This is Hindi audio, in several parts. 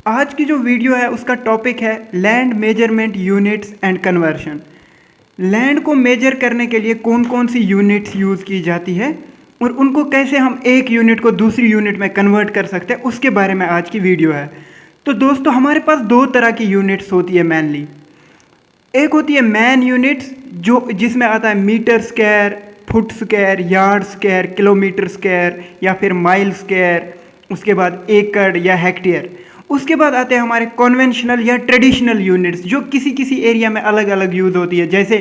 आज की जो वीडियो है उसका टॉपिक है land measurement units and conversion. Land को मेजर करने के लिए कौन कौन सी यूनिट्स यूज़ की जाती है और उनको कैसे हम एक यूनिट को दूसरी यूनिट में कन्वर्ट कर सकते हैं, उसके बारे में आज की वीडियो है। तो दोस्तों, हमारे पास दो तरह की यूनिट्स होती है मेनली। एक होती है मैन यूनिट्स जिसमें आता है metre square, foot square, yard square, kilometre square या फिर माइल स्क्वायर, उसके बाद एकड़ या हेक्टेयर। उसके बाद आते हैं हमारे कन्वेंशनल या ट्रेडिशनल यूनिट्स जो किसी किसी एरिया में अलग अलग यूज़ होती है। जैसे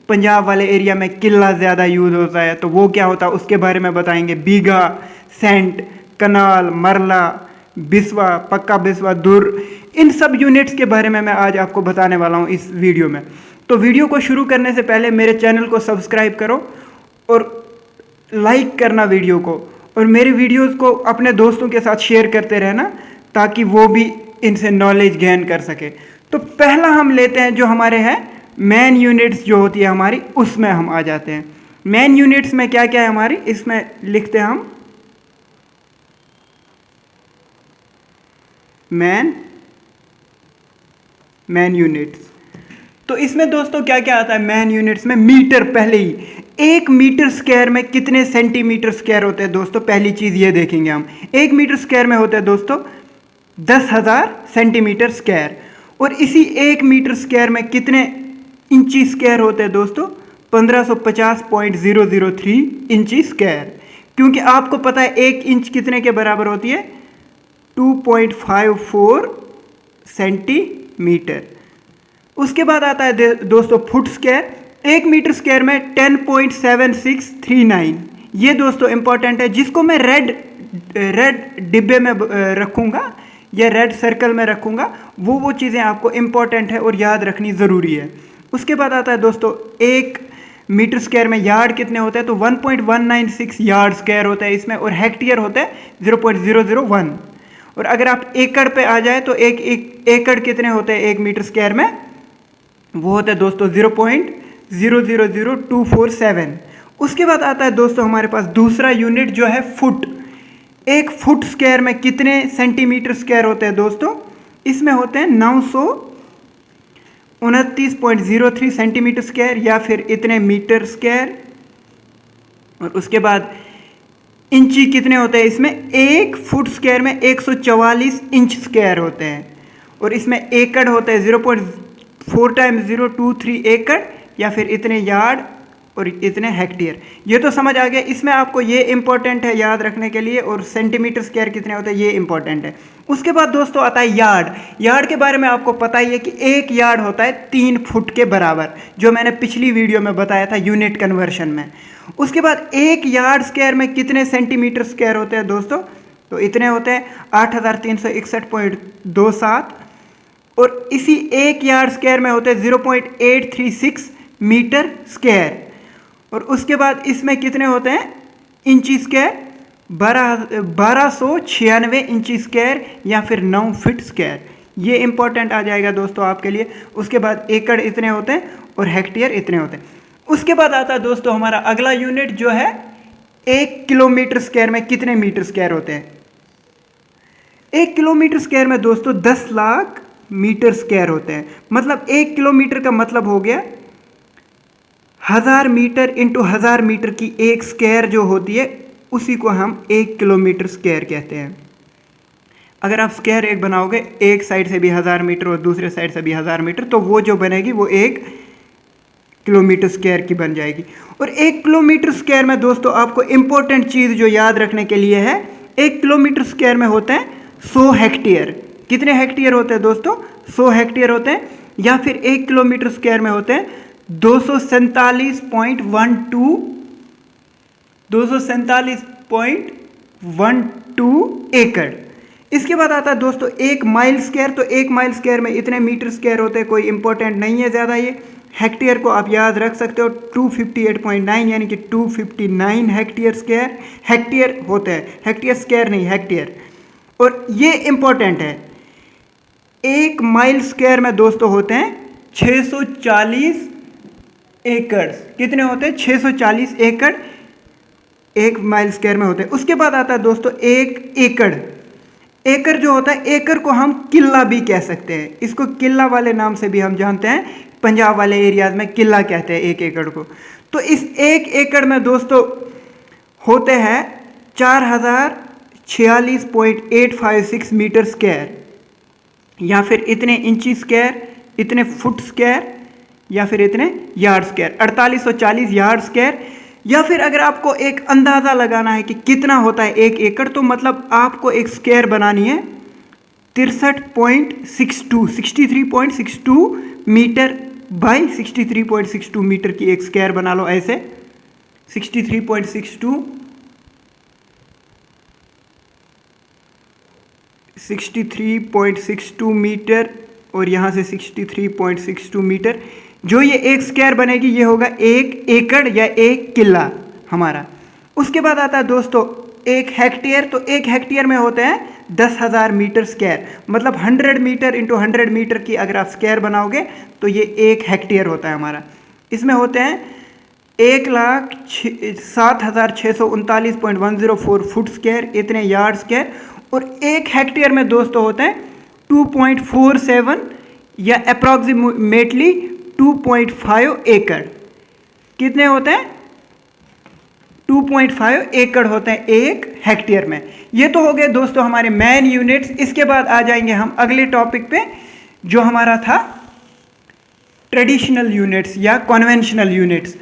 पंजाब वाले एरिया में किला ज़्यादा यूज़ होता है, तो वो क्या होता है उसके बारे में बताएंगे। बीघा, सेंट, कनाल, मरला, बिस्वा, पक्का बिस्वा, दुर, इन सब यूनिट्स के बारे में मैं आज आपको बताने वाला हूँ इस वीडियो में। तो वीडियो को शुरू करने से पहले मेरे चैनल को सब्सक्राइब करो और लाइक करना वीडियो को, और मेरे वीडियोस को अपने दोस्तों के साथ शेयर करते रहना ताकि वो भी इनसे नॉलेज गेन कर सके। तो पहला हम लेते हैं जो हमारे हैं मैन यूनिट्स जो होती है हमारी, उसमें हम आ जाते हैं। मैन यूनिट्स में क्या क्या है हमारी, इसमें लिखते हैं हम मैन यूनिट्स। तो इसमें दोस्तों क्या क्या आता है मैन यूनिट्स में। मीटर, पहले ही 1 मीटर स्क्वायर में कितने सेंटीमीटर स्क्वायर होते हैं दोस्तों, पहली चीज़ ये देखेंगे हम। 1 मीटर स्क्वायर में होते हैं दोस्तों 10,000 सेंटीमीटर स्क्वायर। और इसी 1 मीटर स्क्वायर में कितने इंची स्क्वायर होते हैं दोस्तों, 1550.003 इंची स्क्वायर। क्योंकि आपको पता है 1 इंच कितने के बराबर होती है, 2.54 सेंटीमीटर। उसके बाद आता है दोस्तों फुट स्क्वायर। 1 मीटर स्क्वायर में 10.7639। ये दोस्तों इंपॉर्टेंट है, जिसको मैं रेड डिब्बे में रखूँगा या रेड सर्कल में रखूँगा। वो चीज़ें आपको इंपॉर्टेंट है और याद रखनी ज़रूरी है। उसके बाद आता है दोस्तों 1 मीटर स्क्वायर में यार्ड कितने होते हैं, तो 1.196 यार्ड स्क्वायर होता है इसमें, और हेक्टेयर होता है 0.001। और अगर आप एकड़ पे आ जाए तो एक एकड़ कितने होते हैं 1 मीटर स्क्वायर में, वो होता है दोस्तों 0.000247। उसके बाद आता है दोस्तों हमारे पास दूसरा यूनिट जो है फुट। 1 फुट स्क्वायर में कितने सेंटीमीटर स्क्वायर होते हैं दोस्तों, इसमें होते हैं 929.03 सेंटीमीटर स्क्वायर या फिर इतने मीटर स्क्वायर। और उसके बाद इंची कितने होते हैं इसमें, 1 फुट स्क्वायर में 144 इंच स्क्वायर होते हैं। और इसमें एकड़ होते हैं 0.4 × 023 एकड़ या फिर इतने यार्ड और इतने हेक्टेयर। ये तो समझ आ गया। इसमें आपको ये इंपॉर्टेंट है याद रखने के लिए, और सेंटीमीटर स्क्वायर कितने होते हैं ये इंपॉर्टेंट है। उसके बाद दोस्तों आता है यार्ड। यार्ड के बारे में आपको पता ही है कि 1 यार्ड होता है 3 फुट के बराबर, जो मैंने पिछली वीडियो में बताया था यूनिट कन्वर्शन में। उसके बाद 1 यार्ड स्क्वायर में कितने सेंटीमीटर स्क्वायर होते हैं दोस्तों, तो इतने होते हैं 8361.27। और इसी 1 यार्ड स्क्वायर में होते हैं 0.836 मीटर स्क्वायर। और उसके बाद इसमें कितने होते हैं इंची स्क्वायर, 1296 इंची स्क्वायर या फिर 9 फीट स्क्वायर। ये इंपॉर्टेंट आ जाएगा दोस्तों आपके लिए। उसके बाद एकड़ इतने होते हैं और हेक्टेयर इतने होते हैं। उसके बाद आता है दोस्तों हमारा अगला यूनिट जो है 1 किलोमीटर स्क्वायर में कितने मीटर स्क्वायर होते हैं। 1 किलोमीटर स्क्वायर में दोस्तों 10 लाख मीटर स्क्वायर होते हैं। मतलब 1 किलोमीटर का मतलब हो गया 1000 मीटर इंटू 1000 मीटर की 1 स्क्वायर जो होती है, उसी को हम 1 किलोमीटर स्क्वायर कहते हैं। अगर आप स्क्वायर एक बनाओगे, एक साइड से भी 1000 मीटर और दूसरे साइड से भी 1000 मीटर, तो वो जो बनेगी वो 1 किलोमीटर स्क्वायर की बन जाएगी। और 1 किलोमीटर स्क्वायर में दोस्तों आपको इंपॉर्टेंट चीज़ जो याद रखने के लिए है, 1 किलोमीटर स्क्वायर में होते हैं 100 हेक्टेयर। कितने हेक्टेयर होते हैं दोस्तों, 100 हेक्टेयर होते हैं। या फिर 1 किलोमीटर स्क्वायर में होते हैं 247.12 एकड़। इसके बाद आता है दोस्तों 1 माइल स्क्वायर। तो 1 माइल स्क्वायर में इतने मीटर स्क्वायर होते हैं, कोई इंपॉर्टेंट नहीं है ज़्यादा ये। हेक्टेयर को आप याद रख सकते हो, 258.9 यानी कि 259 हेक्टेयर स्क्वायर हेक्टेयर होते हैं, हेक्टेयर स्क्वायर नहीं, हेक्टेयर। और ये इंपॉर्टेंट है, 1 माइल स्क्वायर में दोस्तों होते हैं 640 एकड़। कितने होते हैं, 640 एकड़ 1 माइल स्क्वायर में होते हैं। उसके बाद आता है दोस्तों 1 एकड़। एकड़ जो होता है, एकड़ को हम किला भी कह सकते हैं, इसको किला वाले नाम से भी हम जानते हैं, पंजाब वाले एरियाज में किला कहते हैं एक एकड़ को। तो इस एक एकड़ में दोस्तों होते हैं 4046.856 मीटर स्क्वायर, या फिर इतने इंची स्क्वायर, इतने फुट स्क्वायर, या फिर इतने यार्ड स्क्वायर, 4840 यार्ड स्क्वायर। या फिर अगर आपको एक अंदाज़ा लगाना है कि कितना होता है एक एकड़, तो मतलब आपको एक स्क्वायर बनानी है 63.62 मीटर बाई 63.62 मीटर की एक स्क्वायर बना लो ऐसे, 63.62 मीटर और यहाँ से 63.62 मीटर, जो ये एक स्क्वायर बनेगी ये होगा एक एकड़ या एक किला हमारा। उसके बाद आता है दोस्तों एक हेक्टेयर। तो एक हेक्टेयर में होते हैं 10,000 मीटर स्क्वायर, मतलब 100 मीटर इंटू 100 मीटर की अगर आप स्क्वायर बनाओगे तो ये एक हेक्टेयर होता है हमारा। इसमें होते हैं 1,07,639.104 फुट स्क्वायर, इतने यार्ड स्क्वायर। और एक हेक्टेयर में दोस्तों होते हैं 2.47 या अप्रॉक्सीमेटली 2.5 एकड़। कितने होते हैं? 2.5 एकड़ होते हैं एक हेक्टेयर में। ये तो हो गए दोस्तों हमारे मेन यूनिट्स। इसके बाद आ जाएंगे हम अगले टॉपिक पे, जो हमारा था ट्रेडिशनल यूनिट्स या कन्वेंशनल यूनिट्स।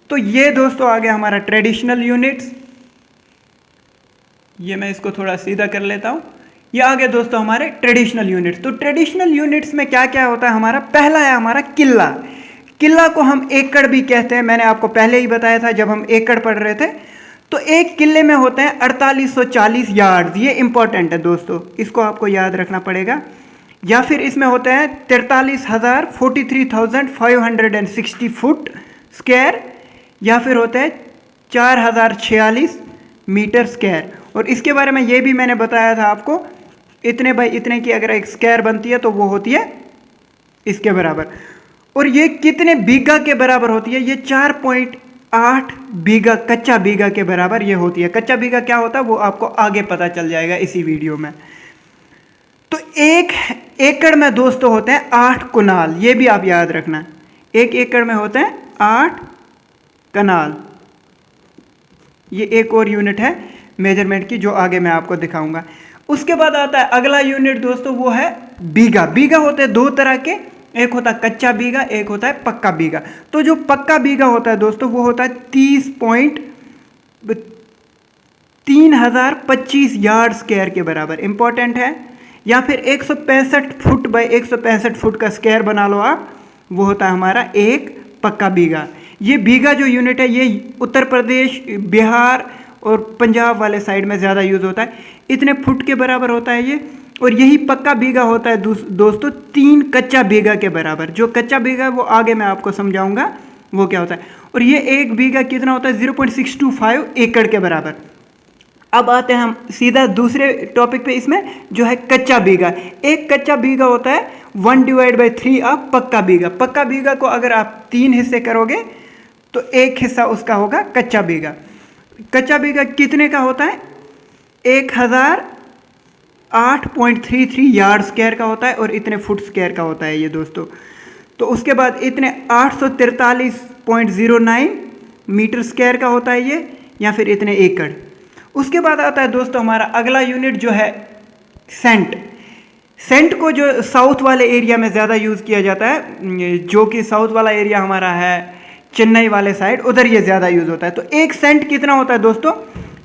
तो ये दोस्तों आ गया हमारा ट्रेडिशनल यूनिट्स। ये मैं इसको थोड़ा सीधा कर लेता हूँ। ये आ गया दोस्तों हमारे ट्रेडिशनल यूनिट्स। तो ट्रेडिशनल यूनिट्स में क्या क्या होता है हमारा? पहला है हमारा किला। किला को हम एकड़ भी कहते हैं, मैंने आपको पहले ही बताया था जब हम एकड़ पढ़ रहे थे। तो एक किले में होते हैं 4840 यार्ड। ये इंपॉर्टेंट है दोस्तों, इसको आपको याद रखना पड़ेगा। या फिर इसमें होते हैं 43,560 फुट स्क्वायर, या फिर होते हैं 4046 मीटर स्क्वायर। और इसके बारे में ये भी मैंने बताया था आपको, इतने बाई इतने की अगर एक स्क्वायर बनती है तो वो होती है इसके बराबर। और ये कितने बीघा के बराबर होती है? ये 4.8 बीघा, कच्चा बीघा के बराबर ये होती है। कच्चा बीघा क्या होता है वो आपको आगे पता चल जाएगा इसी वीडियो में। तो एक एकड़ में दोस्तों होते हैं 8 कनाल, ये भी आप याद रखना। एक एकड़ में होते हैं 8 कनाल। ये एक और यूनिट है मेजरमेंट की जो आगे मैं आपको दिखाऊंगा। उसके बाद आता है अगला यूनिट दोस्तों, वो है बीघा। बीघा होते हैं दो तरह के, एक होता है कच्चा बीघा, एक होता है पक्का बीघा। तो जो पक्का बीघा होता है दोस्तों वो होता है 30.3025 यार्ड स्क्वायर के बराबर। इंपॉर्टेंट है। या फिर 165 फुट बाई 165 फुट का स्क्वायर बना लो आप, वो होता है हमारा एक पक्का बीघा। ये बीघा जो यूनिट है ये उत्तर प्रदेश, बिहार और पंजाब वाले साइड में ज़्यादा यूज़ होता है। इतने फुट के बराबर होता है ये। और यही पक्का बीघा होता है दोस्तों 3 कच्चा बीघा के बराबर। जो कच्चा बीघा वो आगे मैं आपको समझाऊंगा वो क्या होता है। और ये एक बीघा कितना होता है? 0.625 एकड़ के बराबर। अब आते हैं हम सीधा दूसरे टॉपिक पे, इसमें जो है कच्चा बीघा। एक कच्चा बीघा होता है 1/3 ऑफ पक्का बीघा। पक्का बीघा को अगर आप 3 हिस्से करोगे तो एक हिस्सा उसका होगा कच्चा बीघा। कच्चा बीघा कितने का होता है? 1008.33 यार्ड स्क्वायर का होता है और इतने फुट स्क्वायर का होता है ये दोस्तों। तो उसके बाद इतने 843.09 मीटर स्क्वायर का होता है ये, या फिर इतने एकड़। उसके बाद आता है दोस्तों हमारा अगला यूनिट जो है सेंट। सेंट को जो साउथ वाले एरिया में ज़्यादा यूज़ किया जाता है, जो कि साउथ वाला एरिया हमारा है चेन्नई वाले साइड, उधर ये ज़्यादा यूज़ होता है। तो एक सेंट कितना होता है दोस्तों?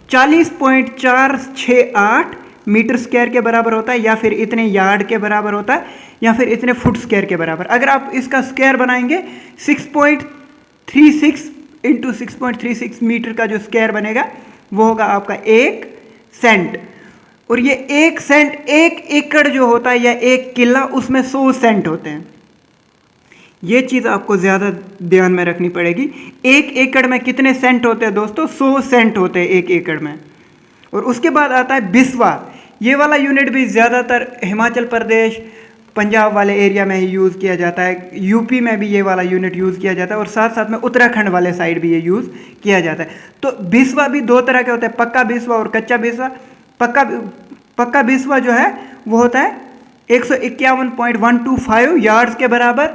40.468 मीटर स्क्वायर के बराबर होता है, या फिर इतने यार्ड के बराबर होता है, या फिर इतने फुट स्क्वायर के बराबर। अगर आप इसका स्क्वायर बनाएंगे 6.36 इंटू 6.36 मीटर का जो स्क्वायर बनेगा वो होगा आपका एक सेंट। और ये एक सेंट, एक एकड़ जो होता है या एक किला, उसमें 100 सेंट होते हैं। ये चीज़ आपको ज़्यादा ध्यान में रखनी पड़ेगी। एक एकड़ में कितने सेंट होते हैं दोस्तों? 100 सेंट होते हैं एक एकड़ में। और उसके बाद आता है बिस्वा। ये वाला यूनिट भी ज़्यादातर हिमाचल प्रदेश, पंजाब वाले एरिया में ही यूज़ किया जाता है। यूपी में भी ये वाला यूनिट यूज़ किया जाता है, और साथ साथ में उत्तराखंड वाले साइड भी ये यूज़ किया जाता है। तो बिस्वा भी दो तरह के होते हैं, पक्का बिस्वा और कच्चा बिस्वा। पक्का बिस्वा जो है वो होता है 151.125 यार्ड्स के बराबर।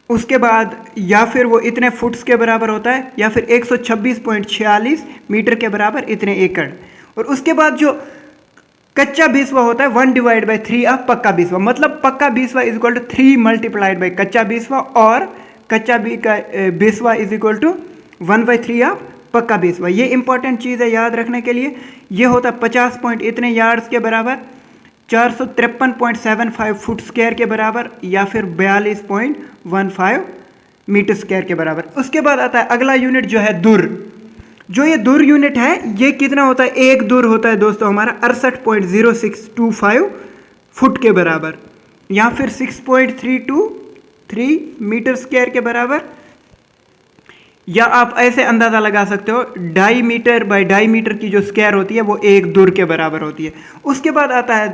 उसके बाद या फिर वो इतने फुट्स के बराबर होता है, या फिर 126.46 मीटर के बराबर, इतने एकड़। और उसके बाद जो कच्चा बिस्वा होता है 1/3 ऑफ पक्का बिस्वा, मतलब pakka biswa is equal to 3 multiplied by kachcha biswa, और kachcha biswa is equal to 1/3 of pakka biswa. ये इंपॉर्टेंट चीज़ है याद रखने के लिए। ये होता है 50 पॉइंट इतने यार्ड्स के बराबर, 453.75 फुट स्क्वायर के बराबर, या फिर 42.15 मीटर स्क्वायर के बराबर। उसके बाद आता है अगला यूनिट जो है दुर। जो ये दुर यूनिट है ये कितना होता है, एक दुर होता है दोस्तों हमारा 68.0625 फुट के बराबर, या फिर 6.323 मीटर स्क्वायर के बराबर, या आप ऐसे अंदाज़ा लगा सकते हो 2.5 मीटर बाई 2.5 मीटर की जो स्क्वायर होती है वो एक दुर के बराबर होती है। उसके बाद आता है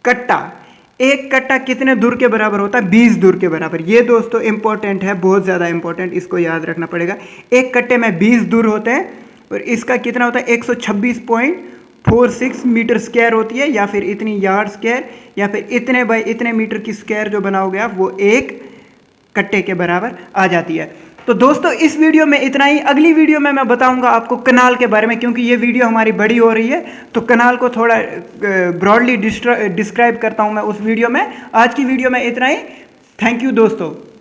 कट्टा। एक कट्टा कितने दुर के बराबर होता है, 20 दुर के बराबर। ये दोस्तों इंपॉर्टेंट है, बहुत ज़्यादा इंपॉर्टेंट, इसको याद रखना पड़ेगा। एक कट्टे में 20 दुर होते हैं, और इसका कितना होता है 126.46 मीटर स्क्वायर होती है, या फिर इतनी यार्ड स्क्वायर, या फिर इतने बाई इतने मीटर की स्क्वायर जो बनाओगे आप वो एक कट्टे के बराबर आ जाती है। तो दोस्तों इस वीडियो में इतना ही। अगली वीडियो में मैं बताऊंगा आपको कनाल के बारे में, क्योंकि ये वीडियो हमारी बड़ी हो रही है तो कनाल को थोड़ा ब्रॉडली डिस्क्राइब करता हूं मैं उस वीडियो में। आज की वीडियो में इतना ही। थैंक यू दोस्तों।